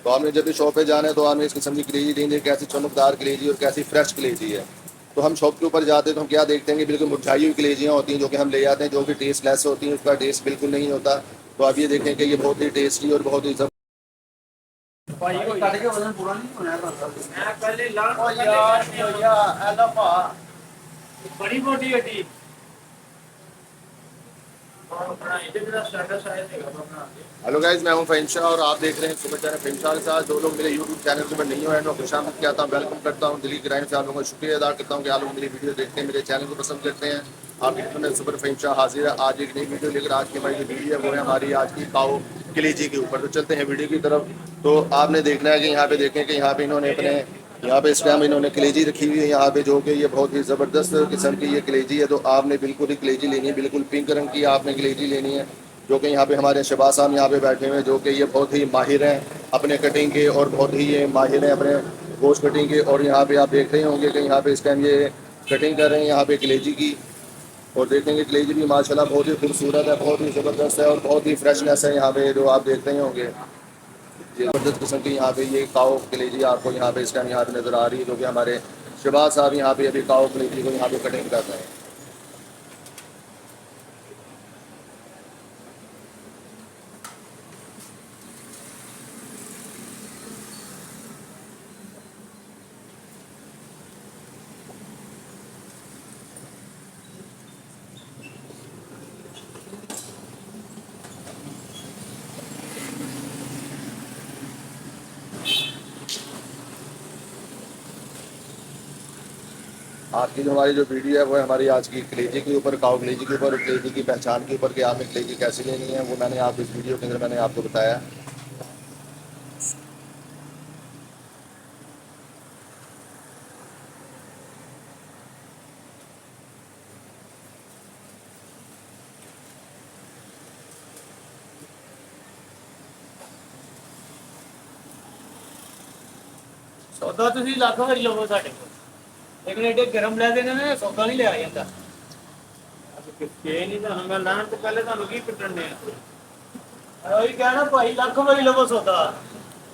तो आपने जब भी शॉप पे जाना है तो आपने इस किस्म की कलेजी लेनी है, कैसी चमकदार कलेजी और कैसी फ्रेश कलेजी है। तो हम शॉप के ऊपर जाते हैं तो हम क्या देखते हैं कि बिल्कुल मुरझाई हुई कलेजियाँ होती हैं जो कि हम ले आते हैं, जो कि टेस्ट लेस होती हैं, उसका टेस्ट बिल्कुल नहीं होता। तो आप ये देखें कि ये बहुत ही टेस्टी और बहुत ही ਭਾਈ ਕੋਈ ਕੱਢ ਕੇ ਵਜ਼ਨ ਪੂਰਾ ਨਹੀਂ ਹੋਣਾ ਹੈਗਾ। ਮੈਂ ਪਹਿਲੇ ਲਾਣ ਉਹ ਯਾਰ ਕੀ ਹੋਇਆ ਐਦਾ ਭਾ ਬੜੀ ਮੋਟੀ ਹੱਡੀ ਆਪਣਾ ਇਹਦੇ ਜਿਹੜਾ ਸਟੈਟਸ ਆਇਆ ਸੀਗਾ ਆਪਣਾ हेलो गाइज, मैं हूं फ़हीम शाह और आप देख रहे हैं सुपर चैनल फ़हीम शाह के साथ। जो लोग मेरे यूट्यूब चैनल पर नहीं हुए हैं मैं खुशामद कहता हूं, वेलकम करता हूं, दिली ग्राइम से आप लोगों का शुक्रिया अदा करता हूं कि आप लोग मेरी वीडियो देखते हैं, मेरे चैनल को पसंद करते हैं। आपकी खिदमत में सुपर फ़हीम शाह हाजिर है। आज एक नई वीडियो लेकर आज की हमारी जो वीडियो है वो है हमारी आज की काओ कलेजी के ऊपर। तो चलते हैं वीडियो की तरफ। तो आपने देखना है कि यहाँ पे देखें कि यहाँ पे इन्होंने अपने यहाँ पे इस टाइम इन्होंने कलेजी रखी हुई है यहाँ पे, जो कि ये बहुत ही ज़बरदस्त किस्म की ये कलेजी है। तो आपने बिल्कुल ही कलेजी लेनी है, बिल्कुल पिंक रंग की आपने कलेजी लेनी है। जो कि यहाँ पे हमारे शहबाज साहब यहाँ पे बैठे हुए हैं, जो कि ये बहुत ही माहिर हैं अपने कटिंग के और बहुत ही ये माहिर हैं अपने गोश्त कटिंग के। और यहाँ पे आप देख रहे होंगे कि यहाँ पे इस टाइम ये कटिंग कर रहे हैं यहाँ पे कलेजी की। और देखेंगे कलेजी भी माशाल्लाह बहुत ही खूबसूरत है, बहुत ही ज़बरदस्त है और बहुत ही फ्रेशनेस है यहाँ पे, जो आप देख रहे होंगे। ये ज़बरदस्त किस्म की यहाँ पे ये काओ कलेजी आपको यहाँ पे इस टाइम यहाँ पे नज़र आ रही है, जो कि हमारे शहबाज साहब यहाँ पे अभी काओ कलेजी को यहाँ पे कटिंग कर रहे हैं। आज की जो हमारी जो वीडियो है वो है हमारी आज की कलेजी के ऊपर, काओ कलेजी के ऊपर, कलेजी की पहचान के ऊपर कि आपने कलेजी कैसे लेनी है वो मैंने आप इस वीडियो के अंदर मैंने आपको बताया। ਸੌਦਾ ਤੁਸੀਂ ਲੱਖ ਵਾਰੀ ਲਵੋ ਸਾਡੇ ਕੋਲ ਲੇਕਿਨ ਐਡੇ ਗਰਮ ਲੈ ਦੇਣੇ ਨੇ ਸੌਦਾ ਨਹੀਂ ਲਿਆ ਜਾਂਦਾ ਕਿੱਥੇ ਨਹੀਂ ਤਾਂ ਹੰਗਾ ਲਾਣ ਤੋਂ ਪਹਿਲੇ ਤੁਹਾਨੂੰ ਕੀ ਪਿੱਟਣ ਨੇ ਉਹੀ ਕਹਿਣਾ ਭਾਈ ਲੱਖ ਵਾਰੀ ਲਵੋ ਸੌਦਾ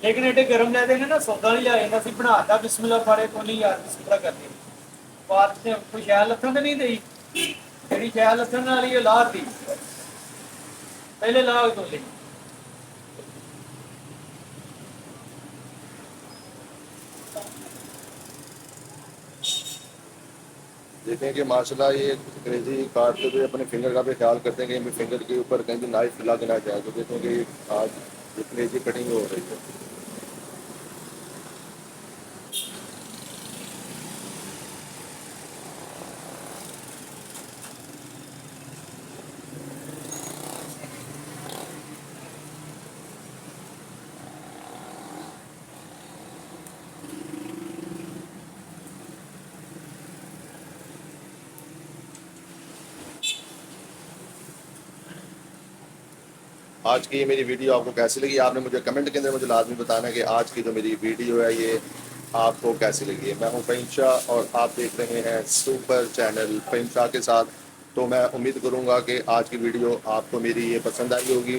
ਲੇਕਿਨ ਐਡੇ ਗਰਮ ਲੈ ਦੇਣੇ ਨਾ ਸੌਦਾ ਨਹੀਂ ਲਿਆ ਜਾਂਦਾ ਅਸੀਂ ਬਣਾਤਾ ਬਿਸਮਿਲ੍ਲਾ ਫਾੜੇ ਕੋਲੀ ਯਾਰ ਬਿਸਮਿਲ੍ਲਾ ਕਰਦੇ ਬਾਤ ਤੇ ਕੋਈ ਸ਼ੈਲ ਲੱਥਣ ਤੇ ਨਹੀਂ ਦੇਈ ਜਿਹੜੀ ਸ਼ੈਲ ਲੱਥਣ ਵਾਲੀ ਉਹ ਲਾਤੀ ਪਹਿਲੇ ਲਾਗ ਤੋਂ ਲਈ देखें कि माशाल्लाह ये कलेजी काटते हुए अपने फिंगर का भी ख्याल करते हैं कि फिंगर के ऊपर कहीं भी नाइफ लग ना जाए। तो देखें कि आज ये कलेजी कटिंग हो रही है। आज की ये मेरी वीडियो आपको कैसी लगी आपने मुझे कमेंट के अंदर मुझे लाजमी बताना है कि आज की जो मेरी वीडियो है ये आपको कैसी लगी है। मैं हूं फ़हीम शाह और आप देख रहे हैं सुपर चैनल फ़हीम शाह के साथ। तो मैं उम्मीद करूंगा कि आज की वीडियो आपको मेरी ये पसंद आई होगी।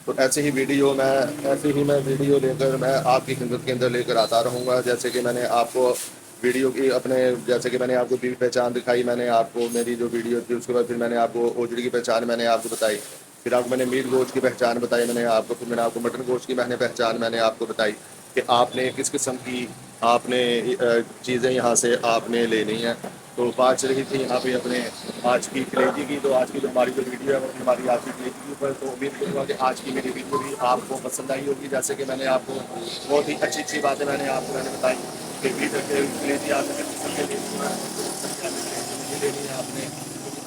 तो ऐसे ही मैं वीडियो लेकर मैं आपकी खिदमत के अंदर लेकर आता रहूँगा। जैसे कि मैंने आपको वीडियो की अपने जैसे कि मैंने आपको बीवी पहचान दिखाई, मैंने आपको मेरी जो वीडियो थी उसके बाद फिर मैंने आपको ओजड़ी की पहचान मैंने आपको बताई, फिर आपको मैंने मीट गोश्त की पहचान बताई मैंने आपको, फिर मैंने आपको मटन गोश्त की पहचान मैंने आपको बताई कि आपने किस किस्म की आपने चीज़ें यहाँ से आपने लेनी है। तो बात चल रही थी यहाँ पे अपने आज की कलेजी की। तो आज की जो हमारी जो वीडियो है वो हमारी आज की कलेजी के ऊपर। तो उम्मीद करूँगा कि आज की मेरी वीडियो भी आपको पसंद आई होगी। जैसे कि मैंने आपको बहुत ही अच्छी अच्छी बातें मैंने बताई कि कलेजी आपने किस किस्म के लेनी है, लेनी है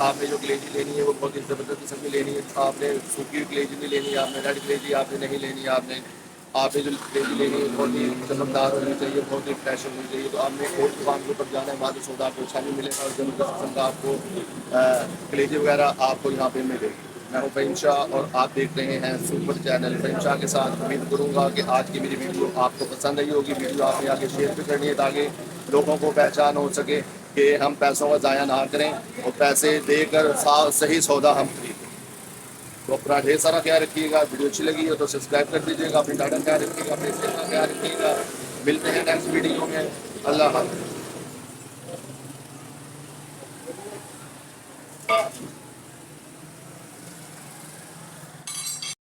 आपने जो कलेजी लेनी है वो बहुत ही ज़बरदस्त किस्म की लेनी है। आपने सूखी कलेजी नहीं लेनी है, आपने रेड कलेजी आपने नहीं लेनी है, आपने जो कलेजी लेनी है बहुत ही चमकदार होनी चाहिए, बहुत ही फ्रेश होनी चाहिए। तो आपने और दुकान के ऊपर जाना है, वहाँ से सौदा आपको अच्छा नहीं मिलेगा और ज़बरदस्त किस्म का आपको कलेजी वगैरह आपको यहाँ पे मिलेगी। मैं हूँ फ़हीम शाह और आप देख रहे हैं सुपर चैनल फ़हीम शाह के साथ। उम्मीद करूँगा कि आज की मेरी वीडियो आपको पसंद आई होगी। वीडियो आपने आगे शेयर भी करनी है ताकि लोगों को पहचान हो सके कि हम पैसों का ज़ाया ना करें और पैसे देकर सही सौदा हम खरीदें। तो अपना ढेर सारा ख्याल रखिएगा। वीडियो अच्छी लगी हो तो सब्सक्राइब कर दीजिएगा, अपनी डाटा ख्याल रखिएगा, अपने सेहत का ख्याल रखिएगा। मिलते हैं नेक्स्ट वीडियो में। अल्लाह हाफ़िज़।